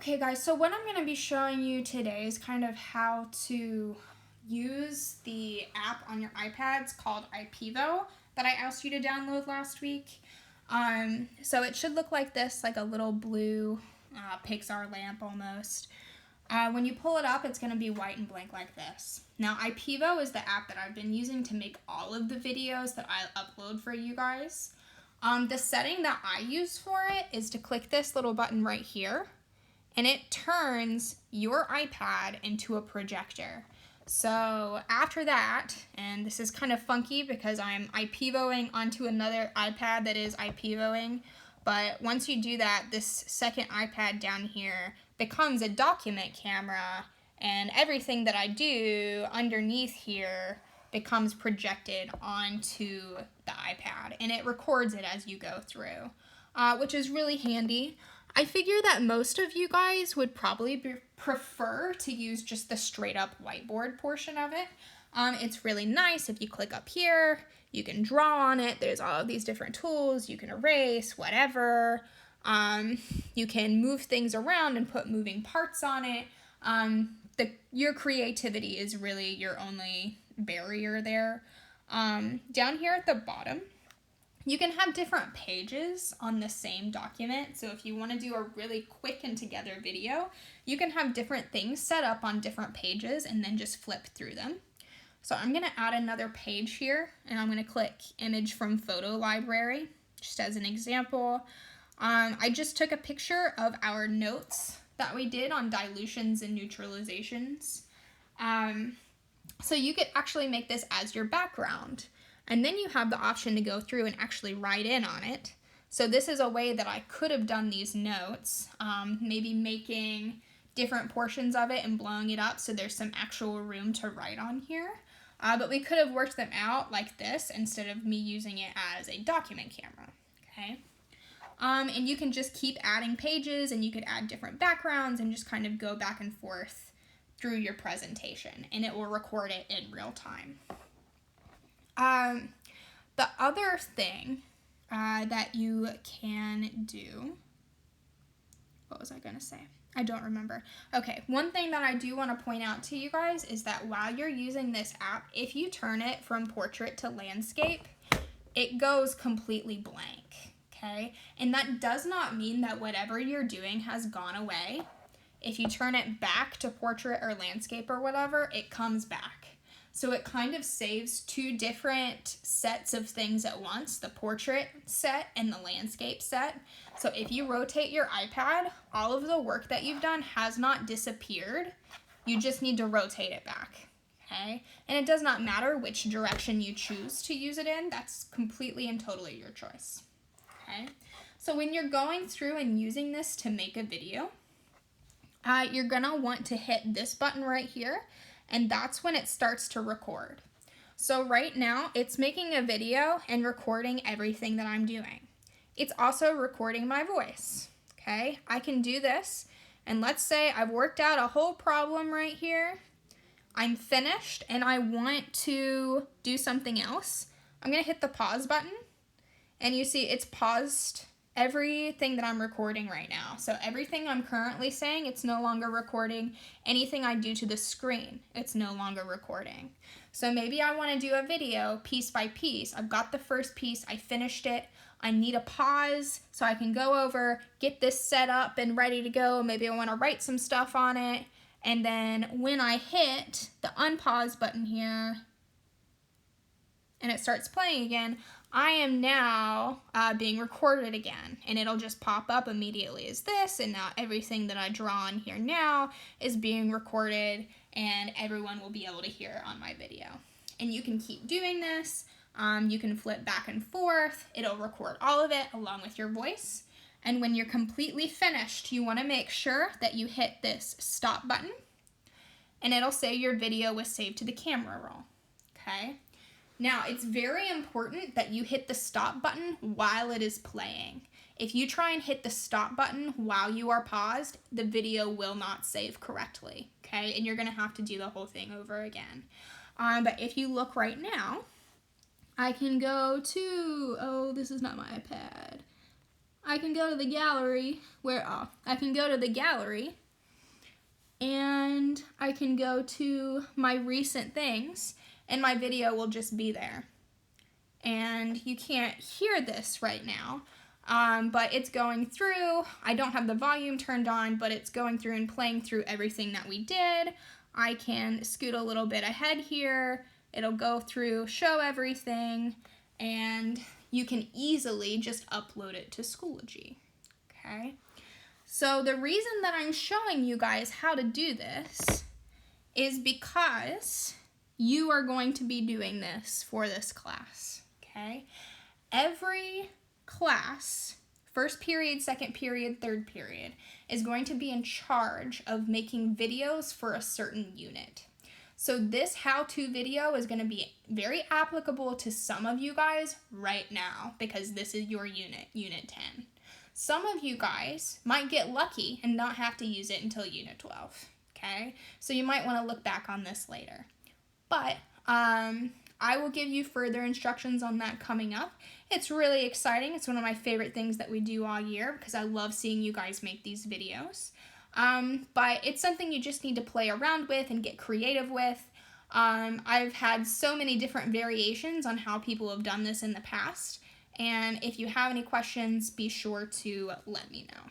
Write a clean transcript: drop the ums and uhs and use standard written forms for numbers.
Okay guys, so what I'm going to be showing you today is kind of how to use the app on your iPads called iPEVO that I asked you to download last week. So it should look like this, like a little blue Pixar lamp almost. When you pull it up, it's going to be white and blank like this. Now, iPEVO is the app that I've been using to make all of the videos that I upload for you guys. The setting that I use for it is to click this little button right here, and it turns your iPad into a projector. So after that, and this is kind of funky because I'm iPEVOing onto another iPad that is iPEVOing, but once you do that, this second iPad down here becomes a document camera, and everything that I do underneath here becomes projected onto the iPad, and it records it as you go through, which is really handy. I figure that most of you guys would probably prefer to use just the straight up whiteboard portion of it. It's really nice. If you click up here, you can draw on it. There's all of these different tools. You can erase, whatever. You can move things around and put moving parts on it. Your creativity is really your only barrier there. Down here at the bottom, you can have different pages on the same document. So if you want to do a really quick and together video, you can have different things set up on different pages and then just flip through them. So I'm going to add another page here, and I'm going to click Image from Photo Library, just as an example. I just took a picture of our notes that we did on dilutions and neutralizations. So you could actually make this as your background. And then you have the option to go through and actually write in on it. So this is a way that I could have done these notes, maybe making different portions of it and blowing it up so there's some actual room to write on here. But we could have worked them out like this instead of me using it as a document camera, okay? And you can just keep adding pages, and you could add different backgrounds and just kind of go back and forth through your presentation, and it will record it in real time. The other thing that you can do, what was I going to say? I don't remember. Okay, one thing that I do want to point out to you guys is that while you're using this app, if you turn it from portrait to landscape, it goes completely blank, okay? And that does not mean that whatever you're doing has gone away. If you turn it back to portrait or landscape or whatever, it comes back. So it kind of saves two different sets of things at once, the portrait set and the landscape set. So if you rotate your iPad, all of the work that you've done has not disappeared. You just need to rotate it back, okay? And it does not matter which direction you choose to use it in. That's completely and totally your choice, okay? So when you're going through and using this to make a video, you're gonna want to hit this button right here, and that's when it starts to record. So right now, it's making a video and recording everything that I'm doing. It's also recording my voice, okay? I can do this, and let's say I've worked out a whole problem right here. I'm finished, and I want to do something else. I'm gonna hit the pause button, and you see it's paused everything that I'm recording right now. So everything I'm currently saying, it's no longer recording. Anything I do to the screen, it's no longer recording. So maybe I want to do a video piece by piece. I've got the first piece, I finished it. I need a pause so I can go over, get this set up and ready to go. Maybe I want to write some stuff on it. And then when I hit the unpause button here and it starts playing again, I am now being recorded again, and it'll just pop up immediately as this, and now everything that I draw on here now is being recorded, and everyone will be able to hear it on my video. And you can keep doing this. You can flip back and forth. It'll record all of it along with your voice. And when you're completely finished, you want to make sure that you hit this stop button, and it'll say your video was saved to the camera roll, okay? Now, it's very important that you hit the stop button while it is playing. If you try and hit the stop button while you are paused, the video will not save correctly, okay? And you're gonna have to do the whole thing over again. But if you look right now, I can go to, oh, this is not my iPad. I can go to the gallery I can go to the gallery and I can go to my recent things and my video will just be there. And you can't hear this right now, but it's going through. I don't have the volume turned on, but it's going through and playing through everything that we did. I can scoot a little bit ahead here. It'll go through, show everything, and you can easily just upload it to Schoology, okay? So the reason that I'm showing you guys how to do this is because you are going to be doing this for this class, okay? Every class, first period, second period, third period, is going to be in charge of making videos for a certain unit. So this how-to video is going to be very applicable to some of you guys right now because this is your unit, Unit 10. Some of you guys might get lucky and not have to use it until Unit 12, okay? So you might want to look back on this later. But I will give you further instructions on that coming up. It's really exciting. It's one of my favorite things that we do all year because I love seeing you guys make these videos. But it's something you just need to play around with and get creative with. I've had so many different variations on how people have done this in the past. And if you have any questions, be sure to let me know.